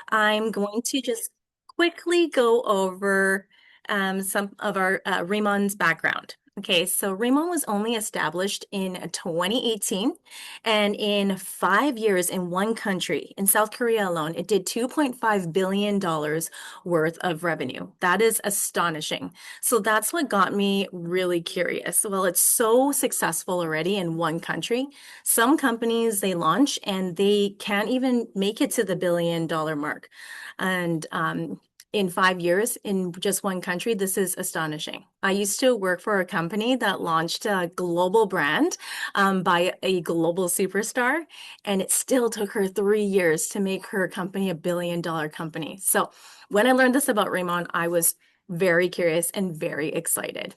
I'm going to just quickly go over some of our Rimon's background. Okay, so Rimon was only established in 2018, and in 5 years in one country, in South Korea alone, it did $2.5 billion worth of revenue. That is astonishing. So that's what got me really curious. Well, it's so successful already in one country. Some companies they launch and they can't even make it to the $1 billion mark. And in 5 years in just one country, this is astonishing. I used to work for a company that launched a global brand by a global superstar, and it still took her 3 years to make her company a $1 billion company. So when I learned this about Raymond, I was very curious and very excited.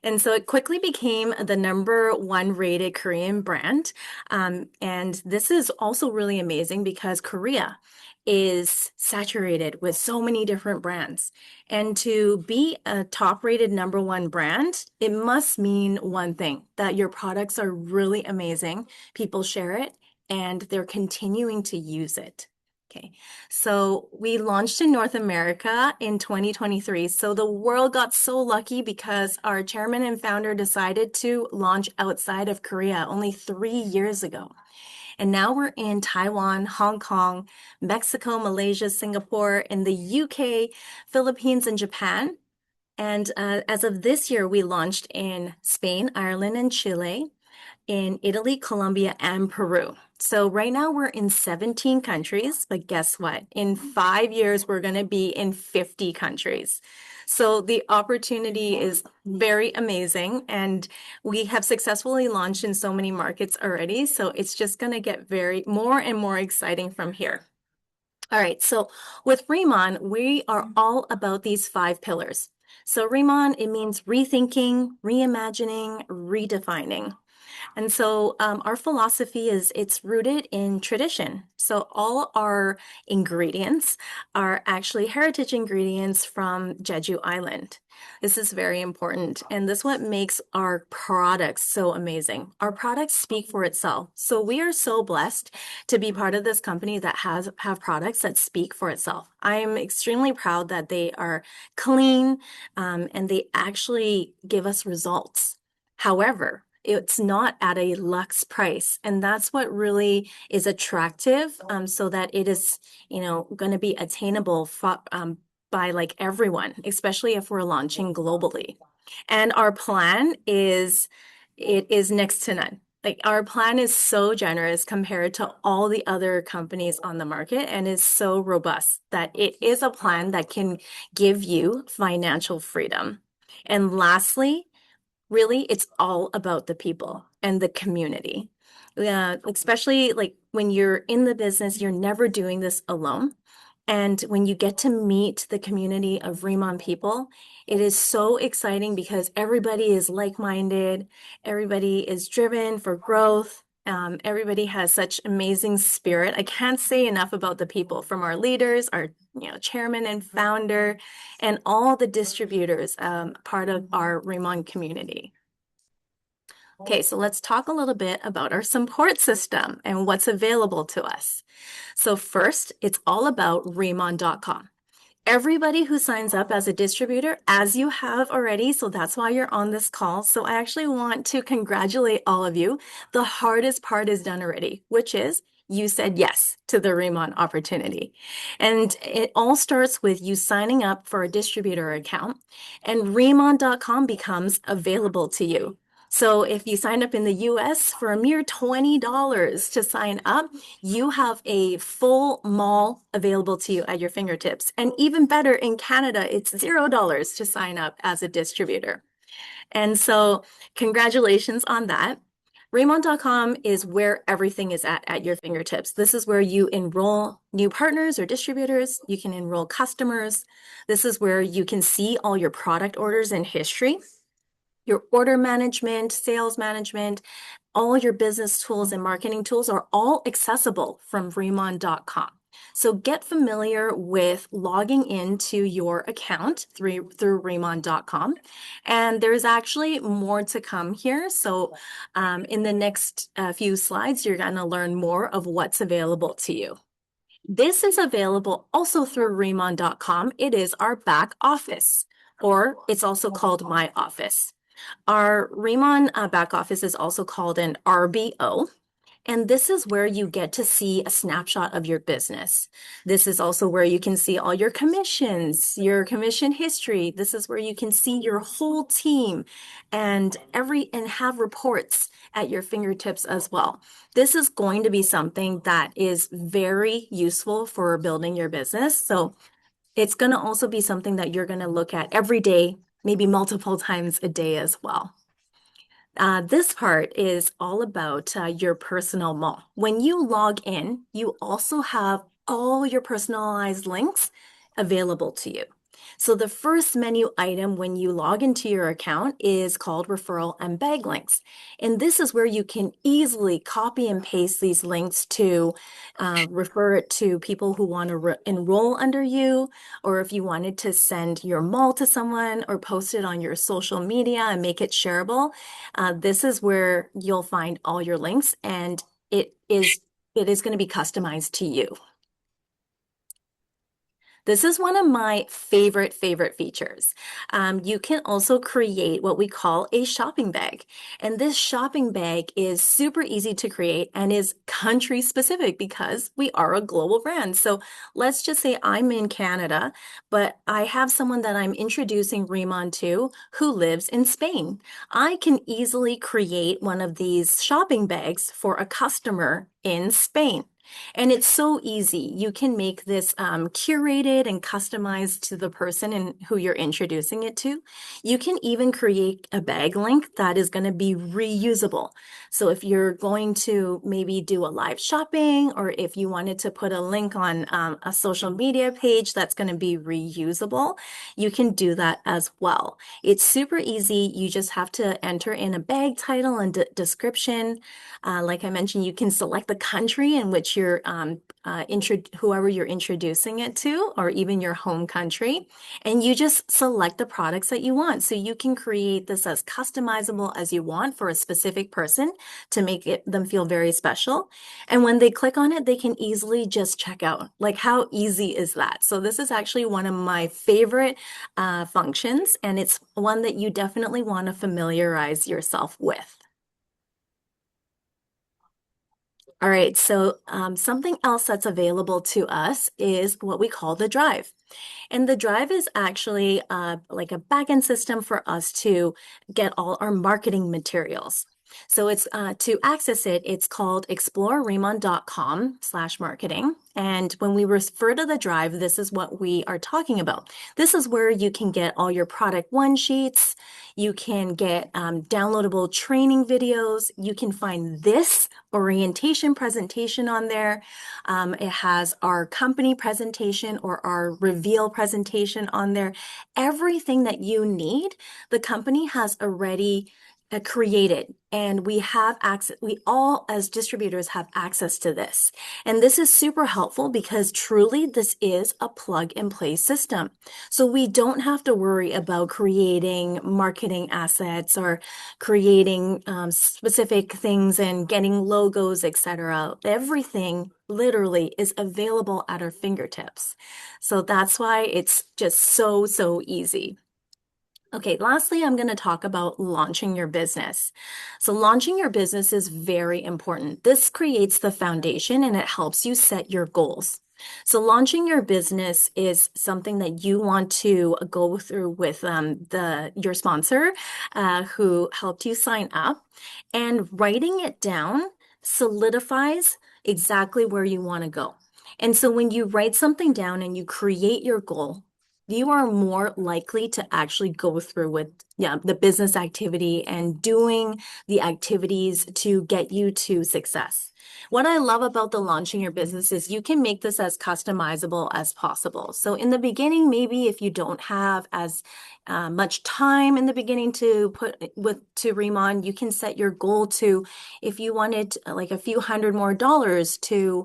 And so it quickly became the number 1 rated Korean brand. And this is also really amazing because Korea is saturated with so many different brands. And to be a top rated number 1 brand, it must mean one thing, that your products are really amazing, people share it, and they're continuing to use it. Okay, so we launched in North America in 2023. So the world got so lucky because our chairman and founder decided to launch outside of Korea only 3 years ago. And now we're in Taiwan, Hong Kong, Mexico, Malaysia, Singapore, in the UK, Philippines, and Japan. And as of this year, we launched in Spain, Ireland, and Chile, in Italy, Colombia, and Peru. So right now we're in 17 countries, but guess what? In 5 years, we're going to be in 50 countries. So the opportunity is very amazing, and we have successfully launched in so many markets already. So it's just going to get very more and more exciting from here. All right, so with Riman, we are all about these 5 pillars. So Riman, it means rethinking, reimagining, redefining. And so our philosophy is it's rooted in tradition. So all our ingredients are actually heritage ingredients from Jeju Island. This is very important. And this is what makes our products so amazing. Our products speak for itself. So we are so blessed to be part of this company that have products that speak for itself. I am extremely proud that they are clean and they actually give us results. However, it's not at a luxe price, and that's what really is attractive, so that it is, going to be attainable by like everyone, especially if we're launching globally. And our plan is, it is next to none. Like our plan is so generous compared to all the other companies on the market and is so robust that it is a plan that can give you financial freedom. And lastly, really, it's all about the people and the community. Especially like when you're in the business, you're never doing this alone. And when you get to meet the community of Remon people, it is so exciting because everybody is like-minded, everybody is driven for growth. Everybody has such amazing spirit. I can't say enough about the people from our leaders, our chairman and founder, and all the distributors part of our Remon community. Okay, so let's talk a little bit about our support system and what's available to us. So first, it's all about Remon.com. Everybody who signs up as a distributor, as you have already, so that's why you're on this call. So I actually want to congratulate all of you. The hardest part is done already, which is you said yes to the Remon opportunity. And it all starts with you signing up for a distributor account, and Remon.com becomes available to you. So if you sign up in the US for a mere $20 to sign up, you have a full mall available to you at your fingertips. And even better, in Canada, it's $0 to sign up as a distributor. And so congratulations on that. Raymond.com is where everything is at your fingertips. This is where you enroll new partners or distributors. You can enroll customers. This is where you can see all your product orders and history, your order management, sales management, all your business tools and marketing tools are all accessible from Riman.com. So get familiar with logging into your account through Riman.com. And there's actually more to come here. So in the next few slides, you're going to learn more of what's available to you. This is available also through Riman.com. It is our back office, or it's also called My Office. Our Riman back office is also called an RBO. And this is where you get to see a snapshot of your business. This is also where you can see all your commissions, your commission history. This is where you can see your whole team and have reports at your fingertips as well. This is going to be something that is very useful for building your business. So it's going to also be something that you're going to look at every day, maybe multiple times a day as well. This part is all about your personal mall. When you log in, you also have all your personalized links available to you. So the first menu item when you log into your account is called referral and bag links. And this is where you can easily copy and paste these links to refer it to people who want to enroll under you, or if you wanted to send your mall to someone or post it on your social media and make it shareable. This is where you'll find all your links, and it is it is going to be customized to you. This is one of my favorite features. You can also create what we call a shopping bag. And this shopping bag is super easy to create and is country specific because we are a global brand. So let's just say I'm in Canada, but I have someone that I'm introducing Riman to who lives in Spain. I can easily create one of these shopping bags for a customer in Spain. And it's so easy. You can make this curated and customized to the person and who you're introducing it to. You can even create a bag link that is going to be reusable. So if you're going to maybe do a live shopping, or if you wanted to put a link on a social media page that's going to be reusable, you can do that as well. It's super easy. You just have to enter in a bag title and description. Like I mentioned, you can select the country in which you're whoever you're introducing it to, or even your home country, and you just select the products that you want. So you can create this as customizable as you want for a specific person to make them feel very special. And when they click on it, they can easily just check out. Like, how easy is that? So this is actually one of my favorite functions, and it's one that you definitely want to familiarize yourself with. All right, so something else that's available to us is what we call the drive. And the drive is actually like a backend system for us to get all our marketing materials. So it's to access it, it's called exploreremon.com/marketing. And when we refer to the drive, this is what we are talking about. This is where you can get all your product one sheets. You can get downloadable training videos. You can find this orientation presentation on there. It has our company presentation or our reveal presentation on there. Everything that you need, the company has already created, and we have access. We all, as distributors, have access to this. And this is super helpful because truly this is a plug and play system. So we don't have to worry about creating marketing assets or creating specific things and getting logos, etc. Everything literally is available at our fingertips. So that's why it's just so easy. Okay, lastly, I'm going to talk about launching your business. So, launching your business is very important. This creates the foundation and it helps you set your goals. So, launching your business is something that you want to go through with your sponsor who helped you sign up, and writing it down solidifies exactly where you want to go. And so, when you write something down and you create your goal, you are more likely to actually go through with the business activity and doing the activities to get you to success. What I love about the launching your business is you can make this as customizable as possible. So in the beginning, maybe if you don't have as much time in the beginning to put to Riman, you can set your goal to, if you wanted like a few hundred more dollars to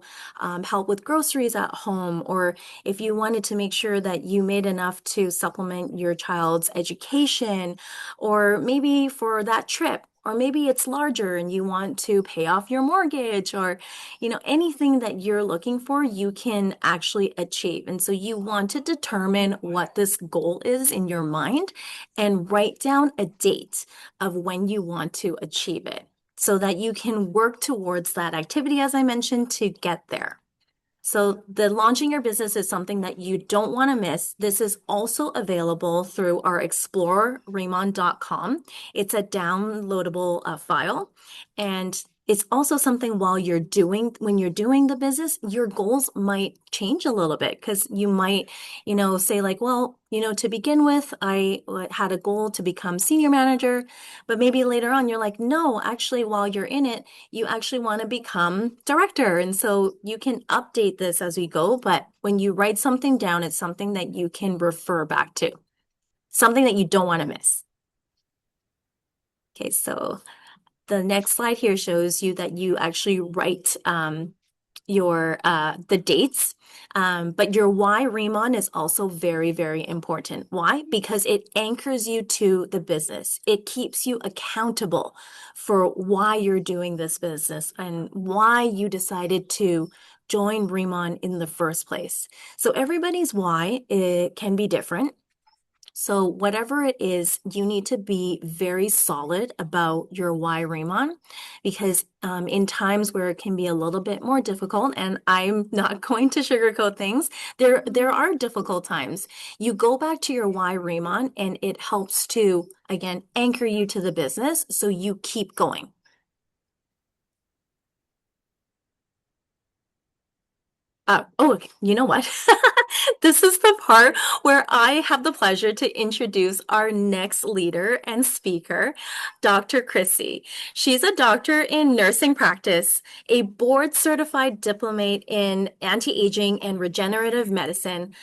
help with groceries at home, or if you wanted to make sure that you made enough to supplement your child's education, or maybe for that trip, or maybe it's larger and you want to pay off your mortgage, or anything that you're looking for, you can actually achieve. And so you want to determine what this goal is in your mind and write down a date of when you want to achieve it so that you can work towards that activity, as I mentioned, to get there. So the launching your business is something that you don't want to miss. This is also available through our exploreriman.com. It's a downloadable file, and it's also something when you're doing the business, your goals might change a little bit because you might, say like, well, to begin with, I had a goal to become senior manager, but maybe later on you're like, no, actually, while you're in it, you actually want to become director. And so you can update this as we go, but when you write something down, it's something that you can refer back to, something that you don't want to miss. Okay, so the next slide here shows you that you actually write your the dates, but your why Remon is also very, very important. Why? Because it anchors you to the business. It keeps you accountable for why you're doing this business and why you decided to join Remon in the first place. So everybody's why, it can be different. So whatever it is, you need to be very solid about your why Raymond, because in times where it can be a little bit more difficult, and I'm not going to sugarcoat things, there are difficult times. You go back to your why Raymond, and it helps to, again, anchor you to the business so you keep going. Okay. You know what? This is the part where I have the pleasure to introduce our next leader and speaker, Dr. Chrissy. She's a doctor in nursing practice, a board certified diplomate in anti-aging and regenerative medicine,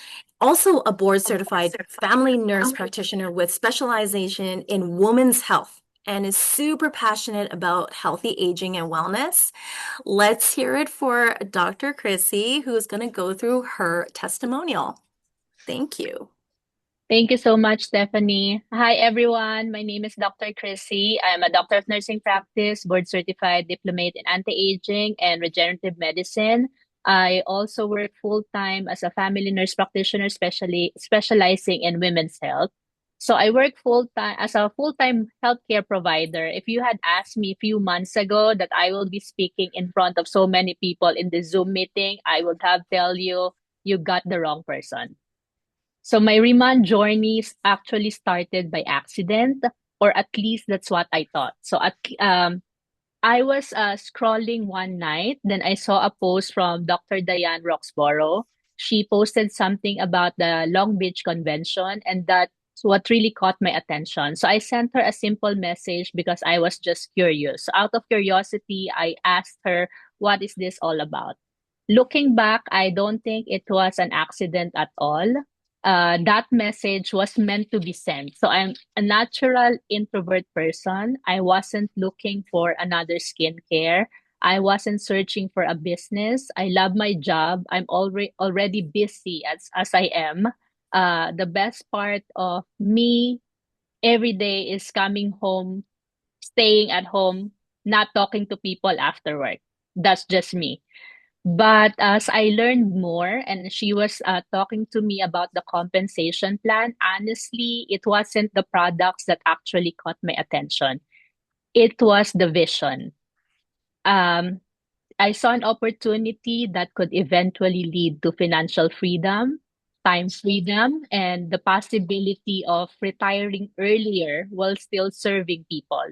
also a board certified family nurse practitioner with specialization in women's health, and is super passionate about healthy aging and wellness. Let's hear it for Dr. Chrissy, who's going to go through her testimonial. Thank you. Thank you so much, Stephanie. Hi, everyone. My name is Dr. Chrissy. I'm a doctor of nursing practice, board certified diplomate in anti-aging and regenerative medicine. I also work full time as a family nurse practitioner, especially specializing in women's health. So I work full time as a full-time healthcare provider. If you had asked me a few months ago that I will be speaking in front of so many people in the Zoom meeting, I would have tell you you got the wrong person. So my Riemann journeys actually started by accident, or at least that's what I thought. I was scrolling one night, then I saw a post from Dr. Diane Roxborough. She posted something about the Long Beach Convention, and that's what really caught my attention. So I sent her a simple message because I was just curious. So out of curiosity, I asked her, what is this all about? Looking back, I don't think it was an accident at all. That message was meant to be sent. So I'm a natural introvert person. I wasn't looking for another skincare. I wasn't searching for a business. I love my job. I'm already busy as I am. The best part of me every day is coming home, staying at home, not talking to people after work. That's just me. But as I learned more and she was talking to me about the compensation plan, honestly, it wasn't the products that actually caught my attention. It was the vision. Um, I saw an opportunity that could eventually lead to financial freedom, time freedom, and the possibility of retiring earlier while still serving people.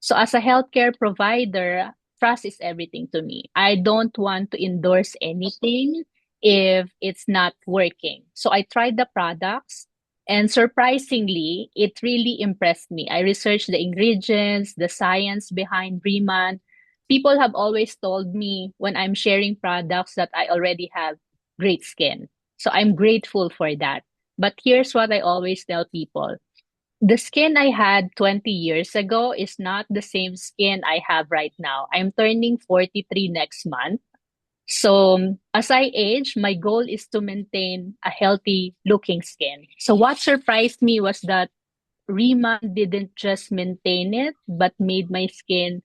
So as a healthcare provider, trust is everything to me. I don't want to endorse anything if it's not working. So I tried the products, and surprisingly, it really impressed me. I researched the ingredients, the science behind Riman. People have always told me when I'm sharing products that I already have great skin. So I'm grateful for that. But here's what I always tell people: the skin I had 20 years ago is not the same skin I have right now. I'm turning 43 next month. So, as I age, my goal is to maintain a healthy looking skin. So, what surprised me was that Riman didn't just maintain it, but made my skin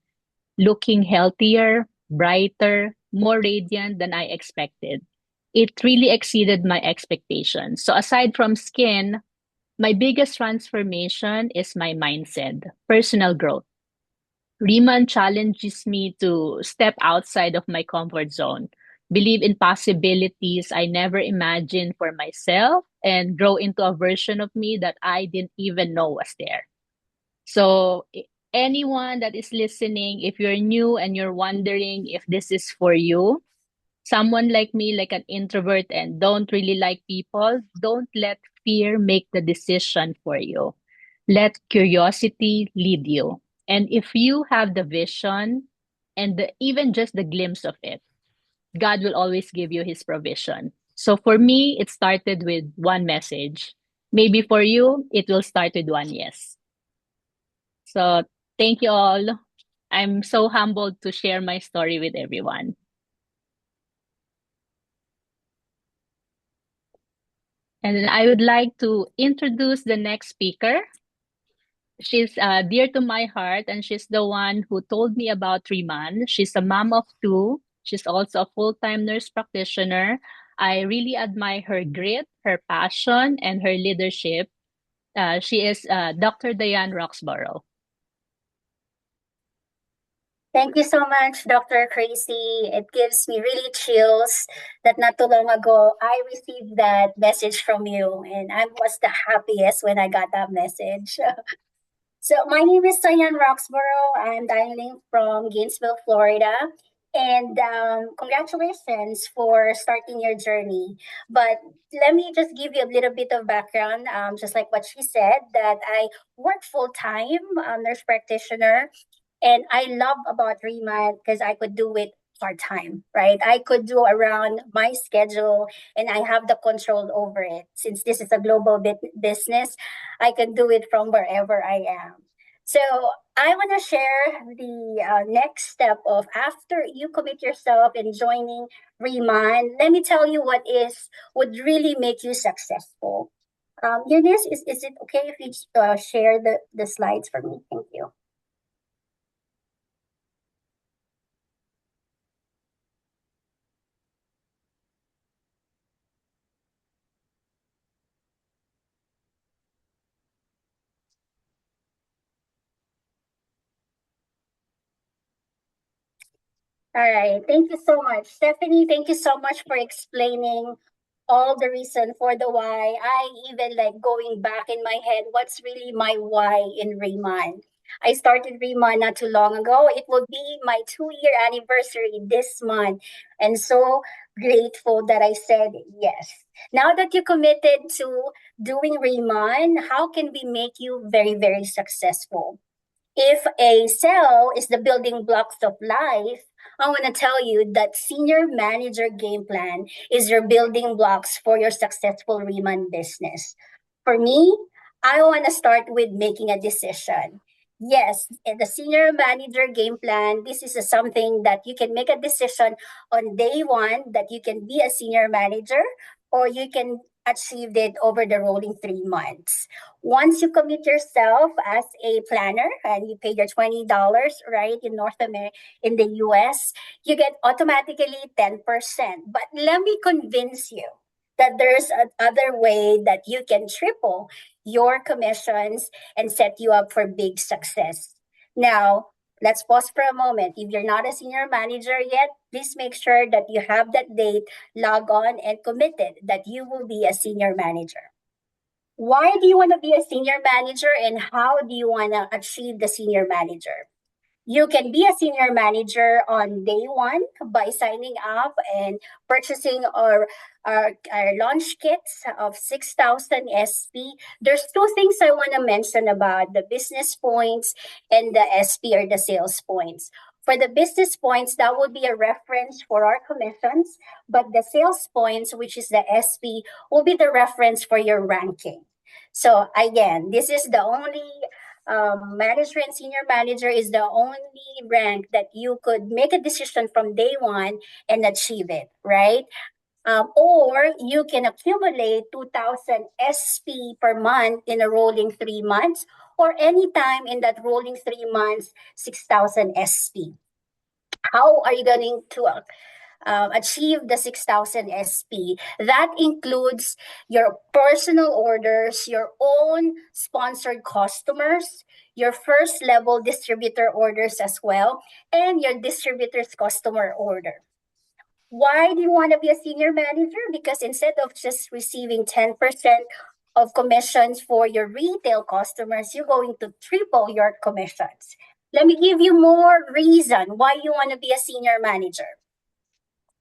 looking healthier, brighter, more radiant than I expected. It really exceeded my expectations. So aside from skin, my biggest transformation is my mindset, personal growth. Riemann challenges me to step outside of my comfort zone, believe in possibilities I never imagined for myself, and grow into a version of me that I didn't even know was there. So, anyone that is listening, if you're new and you're wondering if this is for you, someone like me, like an introvert and don't really like people, don't let fear make the decision for you. Let curiosity lead you. And if you have the vision and even just the glimpse of it, God will always give you his provision. So for me, it started with one message. Maybe for you, it will start with one yes. So thank you all. I'm so humbled to share my story with everyone. And then I would like to introduce the next speaker. She's dear to my heart, and she's the one who told me about Riman. She's a mom of two. She's also a full-time nurse practitioner. I really admire her grit, her passion, and her leadership. She is Dr. Diane Roxborough. Thank you so much, Dr. Crazy. It gives me really chills that not too long ago I received that message from you, and I was the happiest when I got that message. So, my name is Diane Roxborough. I'm dialing from Gainesville, Florida. And congratulations for starting your journey. But let me just give you a little bit of background, just like what she said, that I work full time, nurse practitioner, and I love about Rima because I could do it part time, right? I could do around my schedule and I have the control over it. Since this is a global business, I can do it from wherever I am. So I want to share the next step of after you commit yourself in joining Reman. Let me tell you what is would really make you successful. Eunice, is it okay if you share the slides for me? Thank you. All right. Thank you so much. Stephanie, thank you so much for explaining all the reason for the why. I even like going back in my head, what's really my why in Riemann? I started Riemann not too long ago. It will be my 2 year anniversary this month. And so grateful that I said yes. Now that you committed to doing Riemann, how can we make you very, very successful? If a cell is the building blocks of life, I want to tell you that senior manager game plan is your building blocks for your successful Riemann business. For me, I want to start with making a decision. Yes, in the senior manager game plan, this is something that you can make a decision on day one that you can be a senior manager or you can achieve it over the rolling 3 months. Once you commit yourself as a planner and you pay your $20, right, in North America, in the US, you get automatically 10%. But let me convince you that there's another way that you can triple your commissions and set you up for big success. Now, let's pause for a moment. If you're not a senior manager yet, please make sure that you have that date, log on, and committed that you will be a senior manager. Why do you want to be a senior manager and how do you want to achieve the senior manager? You can be a senior manager on day one by signing up and purchasing our launch kits of 6,000 SP. There's two things I want to mention about the business points and the SP or the sales points. For the business points, that would be a reference for our commissions, but the sales points, which is the SP, will be the reference for your ranking. So again, this is the only manager and senior manager is the only rank that you could make a decision from day one and achieve it, right? Or you can accumulate 2,000 SP per month in a rolling 3 months, or anytime in that rolling 3 months, 6,000 SP. How are you going to achieve the 6,000 SP? That includes your personal orders, your own sponsored customers, your first level distributor orders as well, and your distributor's customer order. Why do you want to be a senior manager? Because instead of just receiving 10% of commissions for your retail customers, you're going to triple your commissions. Let me give you more reason why you want to be a senior manager.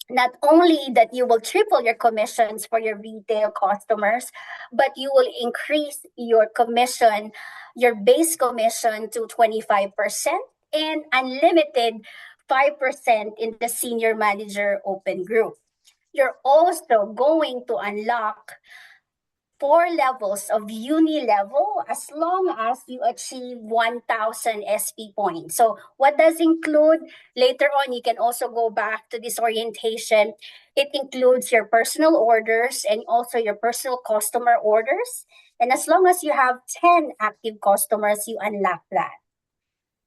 Not only that you will triple your commissions for your retail customers, but you will increase your commission, your base commission to 25% and unlimited 5% in the senior manager open group. You're also going to unlock 4 levels of uni level as long as you achieve 1,000 SP points. So what does include? Later on, you can also go back to this orientation. It includes your personal orders and also your personal customer orders. And as long as you have 10 active customers, you unlock that.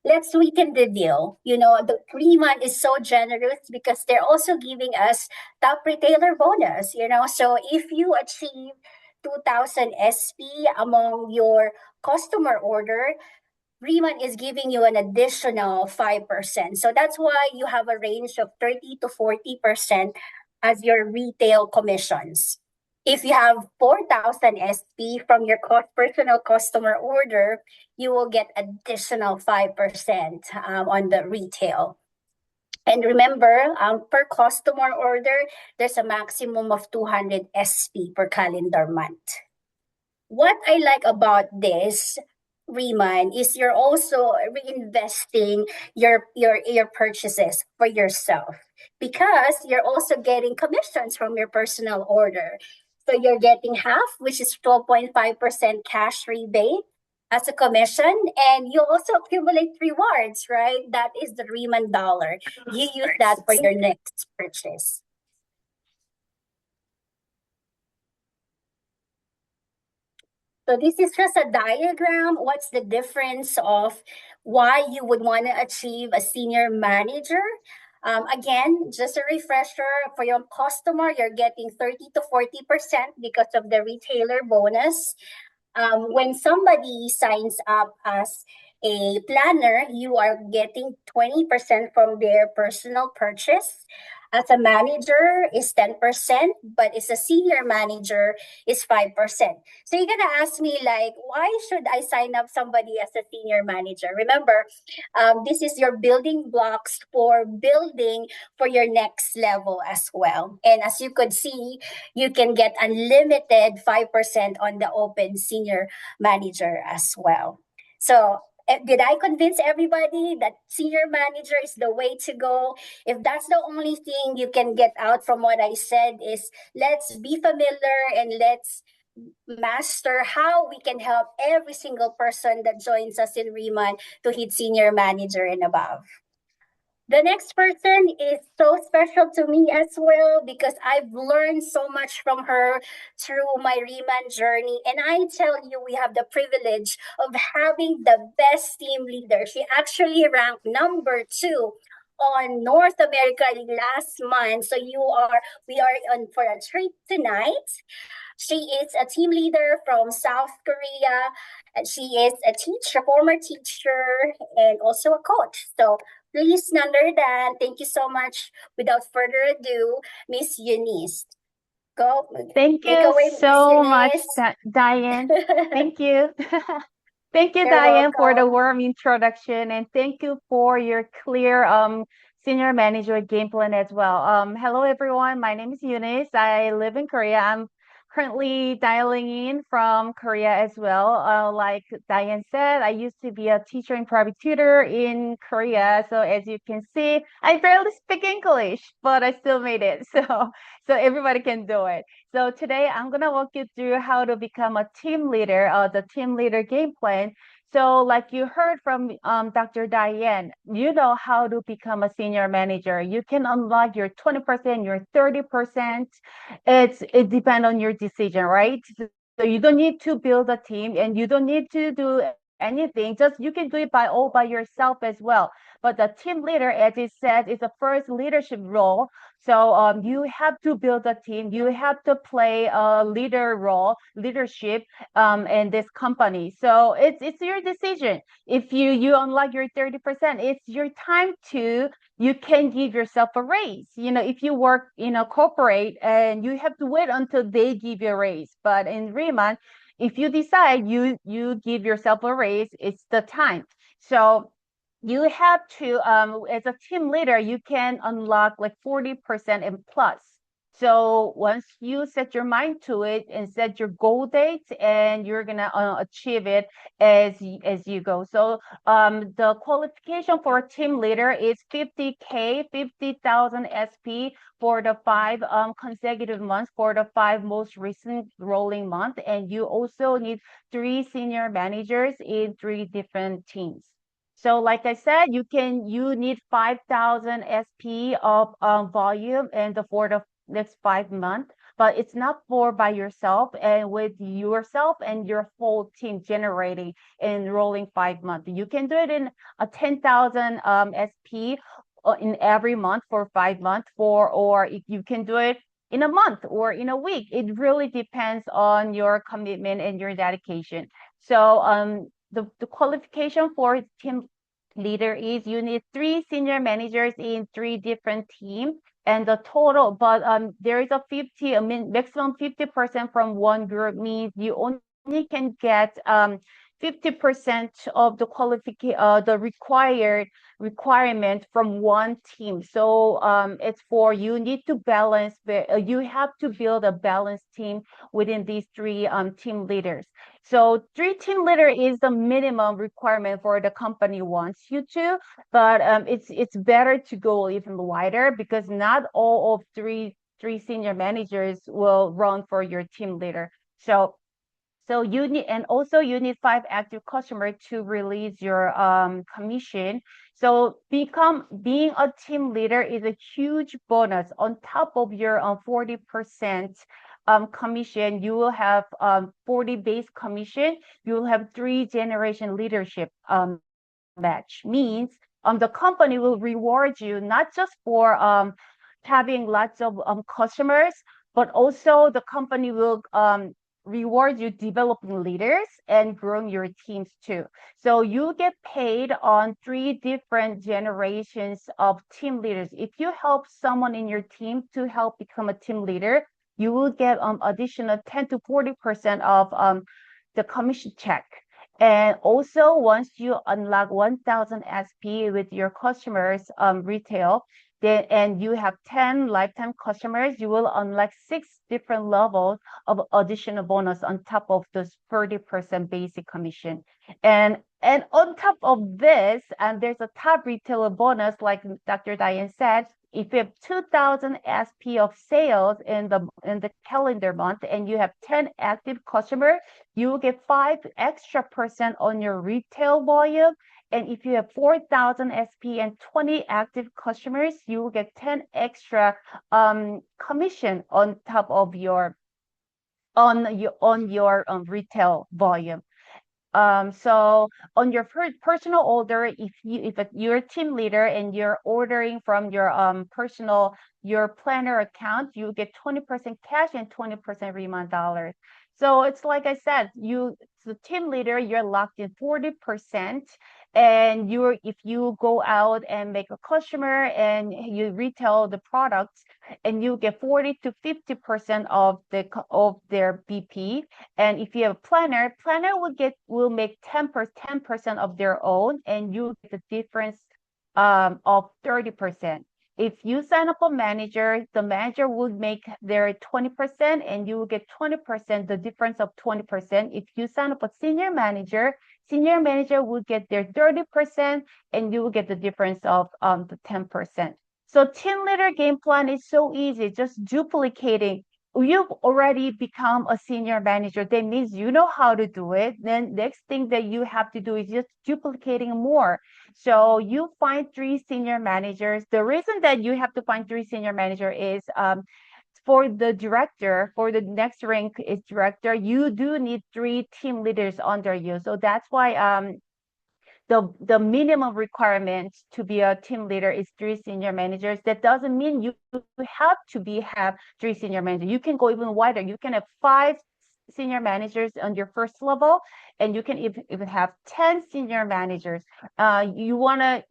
Let's sweeten the deal. You know, the Riman is so generous because they're also giving us top retailer bonus, you know. So if you achieve 2,000 SP among your customer order, Riman is giving you an additional 5%. So that's why you have a range of 30 to 40% as your retail commissions. If you have 4,000 SP from your personal customer order, you will get additional 5% on the retail. And remember, per customer order, there's a maximum of 200 SP per calendar month. What I like about this, Riman, is you're also reinvesting your purchases for yourself because you're also getting commissions from your personal order. So you're getting half, which is 12.5% cash rebate as a commission, and you also accumulate rewards, right? That is the Riman dollar. You use that for your next purchase. So this is just a diagram. What's the difference of why you would want to achieve a senior manager? Again, just a refresher for your customer, you're getting 30 to 40% because of the retailer bonus. When somebody signs up as a planner, you are getting 20% from their personal purchase. As a manager is 10%, but as a senior manager is 5%. So you're gonna ask me like, why should I sign up somebody as a senior manager? Remember, this is your building blocks for building for your next level as well. And as you could see, you can get unlimited 5% on the open senior manager as well. So did I convince everybody that senior manager is the way to go? If that's the only thing you can get out from what I said is let's be familiar and let's master how we can help every single person that joins us in Riman to hit senior manager and above. The next person is so special to me as well because I've learned so much from her through my Riemann journey. And I tell you, we have the privilege of having the best team leader. She actually ranked number 2 on North America last month. So we are on for a treat tonight. She is a team leader from South Korea, and she is a teacher, former teacher, and also a coach. So please, Nandardan, thank you so much. Without further ado, Miss Eunice. Go. Thank Take you away, Miss so much, Eunice. Diane. Thank you. Thank you, You're Diane, for the welcome. warm introduction, and thank you for your clear senior manager game plan as well. Hello everyone. My name is Eunice. I live in Korea. I'm currently dialing in from Korea as well. Like Diane said, I used to be a teacher and private tutor in Korea. So as you can see, I barely speak English, but I still made it. So everybody can do it. So today I'm gonna walk you through how to become a team leader, the team leader game plan. So like you heard from Dr. Diane, you know how to become a senior manager. You can unlock your 20%, your 30%. It depends on your decision, right? So you don't need to build a team and you don't need to do anything. Just you can do it by all by yourself as well. But the team leader, as it said, is the first leadership role. So you have to build a team. You have to play a leader role, leadership in this company. So it's your decision. If you unlock your 30%, it's your time to you can give yourself a raise. You know, if you work in a corporate and you have to wait until they give you a raise. But in Riemann, if you decide you give yourself a raise, it's the time. So you have to as a team leader, you can unlock like 40% and plus. So once you set your mind to it and set your goal date, and you're gonna achieve it as you go. So the qualification for a team leader is 50K, 50,000 SP for the 5 consecutive months, for the 5 most recent rolling month, and you also need 3 senior managers in 3 different teams. So like I said, you need 5,000 SP of volume and for the next 5 months, but it's not for by yourself and with yourself and your whole team generating in rolling 5 months. You can do it in a 10,000 SP in every month for 5 months, or if you can do it in a month or in a week. It really depends on your commitment and your dedication. So the qualification for team leader is you need 3 senior managers in 3 different teams, and the total, but there is a 50, maximum 50% from one group, means you only can get 50% of the qualification, the requirement from one team. So it's for you need to balance, you have to build a balanced team within these 3 team leaders. So 3 team leader is the minimum requirement for the company wants you to, but it's better to go even wider, because not all of three senior managers will run for your team leader. So you need, and also you need 5 active customers to release your commission. So being a team leader is a huge bonus on top of your 40% commission. You will have 40 base commission. You will have 3 generation leadership match, means the company will reward you not just for having lots of customers, but also the company will reward you developing leaders and growing your teams too. So you get paid on 3 different generations of team leaders. If you help someone in your team to help become a team leader, you will get additional 10 to 40% of the commission check. And also, once you unlock 1,000 SP with your customers retail, then and you have 10 lifetime customers, you will unlock 6 different levels of additional bonus on top of this 30% basic commission. And on top of this, and there's a top retailer bonus, like Dr. Diane said. If you have 2,000 SP of sales in the calendar month and you have 10 active customers, you will get 5 extra% on your retail volume. And if you have 4,000 SP and 20 active customers, you will get 10 extra commission on top of your retail volume. So on your personal order, if you're a team leader and you're ordering from your your planner account, you get 20% cash and 20% Riemann dollars. So it's like I said, the team leader, you're locked in 40%, and if you go out and make a customer and you retail the products, and you get 40 to 50% of their BP. And if you have a planner will make 10% of their own, and you get the difference of 30%. If you sign up a manager, the manager would make their 20%, and you will get 20%, the difference of 20%. If you sign up a senior manager will get their 30%, and you will get the difference of the 10%. So team leader game plan is so easy, just duplicating you've already become a senior manager. That means you know how to do it. Then next thing that you have to do is just duplicating more. So you find three senior managers. The reason that you have to find three senior manager is for the director, for the next rank is director, you do need three team leaders under you. So that's why the minimum requirement to be a team leader is three senior managers. That doesn't mean you have to be have three senior managers. You can go even wider. You can have five senior managers on your first level, and you can even have 10 senior managers. You wanna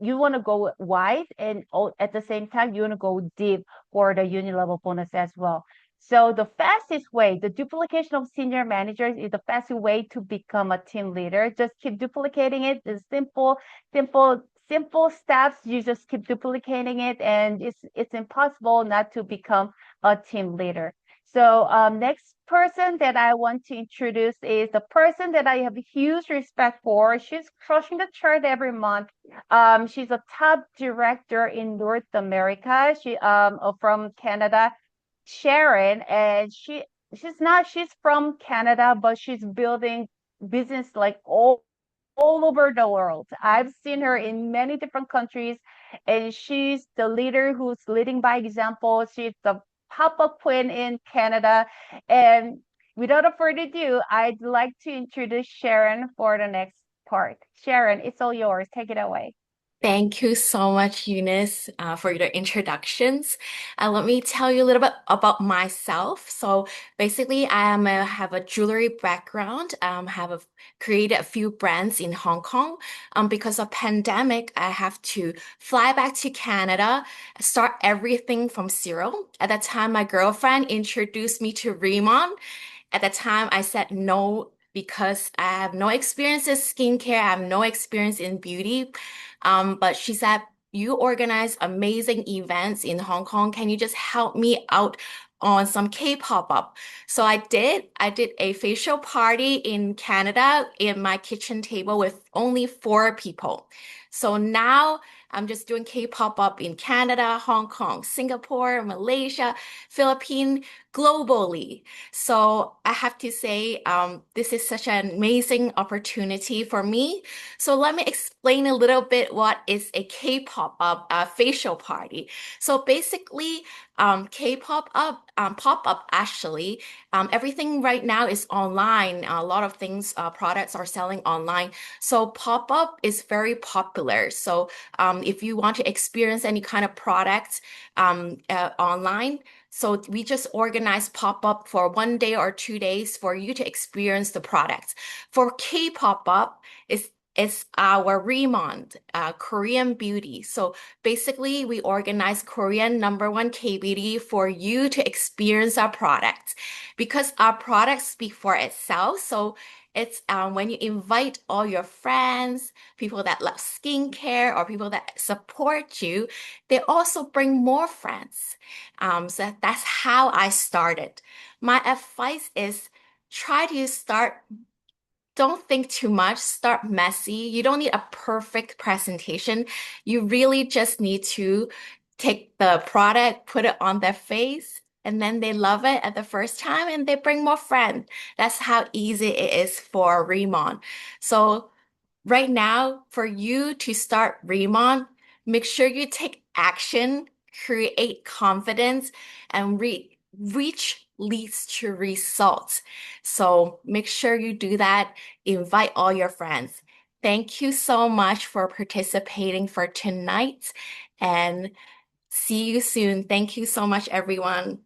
go wide, and at the same time you wanna go deep for the uni level bonus as well. So the fastest way, the duplication of senior managers is the fastest way to become a team leader. Just keep duplicating it. The simple steps. You just keep duplicating it, and it's impossible not to become a team leader. So next person that I want to introduce is the person that I have huge respect for. She's crushing the chart every month. She's a top director in North America. She from Canada. Sharon, and she's from Canada, but she's building business like all over the world. I've seen her in many different countries, and she's the leader who's leading by example. She's the pop-up queen in Canada. And without a further ado, I'd like to introduce Sharon for the next part. Sharon, it's all yours. Take it away. Thank you so much, Eunice, for your introductions. Let me tell you a little bit about myself. So basically, have a jewelry background. Created a few brands in Hong Kong. Because of pandemic, I have to fly back to Canada, start everything from zero. At that time, my girlfriend introduced me to Riman. At the time, I said no because I have no experience in skincare, I have no experience in beauty. But she said, you organize amazing events in Hong Kong. Can you just help me out on some K-pop up? So I did. I did a facial party in Canada in my kitchen table with only four people. So now I'm just doing K-pop up in Canada, Hong Kong, Singapore, Malaysia, Philippines, globally. So I have to say, this is such an amazing opportunity for me. So let me explain a little bit what is a K-pop up facial party. So basically, K-pop up pop up actually, everything right now is online. A lot of things, products are selling online. So pop up is very popular. So if you want to experience any kind of products online. So we just organize pop-up for 1 day or 2 days for you to experience the products. For K-pop-up, it's our Riman, Korean beauty. So basically, we organize Korean number one K-beauty for you to experience our products because our products speak for itself. So it's when you invite all your friends, people that love skincare, or people that support you, they also bring more friends. So that's how I started. My advice is try to start, don't think too much, start messy. You don't need a perfect presentation. You really just need to take the product, put it on their face, and then they love it at the first time and they bring more friends. That's how easy it is for Remon. So right now, for you to start Remon, make sure you take action, create confidence, and reach leads to results. So make sure you do that. Invite all your friends. Thank you so much for participating for tonight and see you soon. Thank you so much, everyone.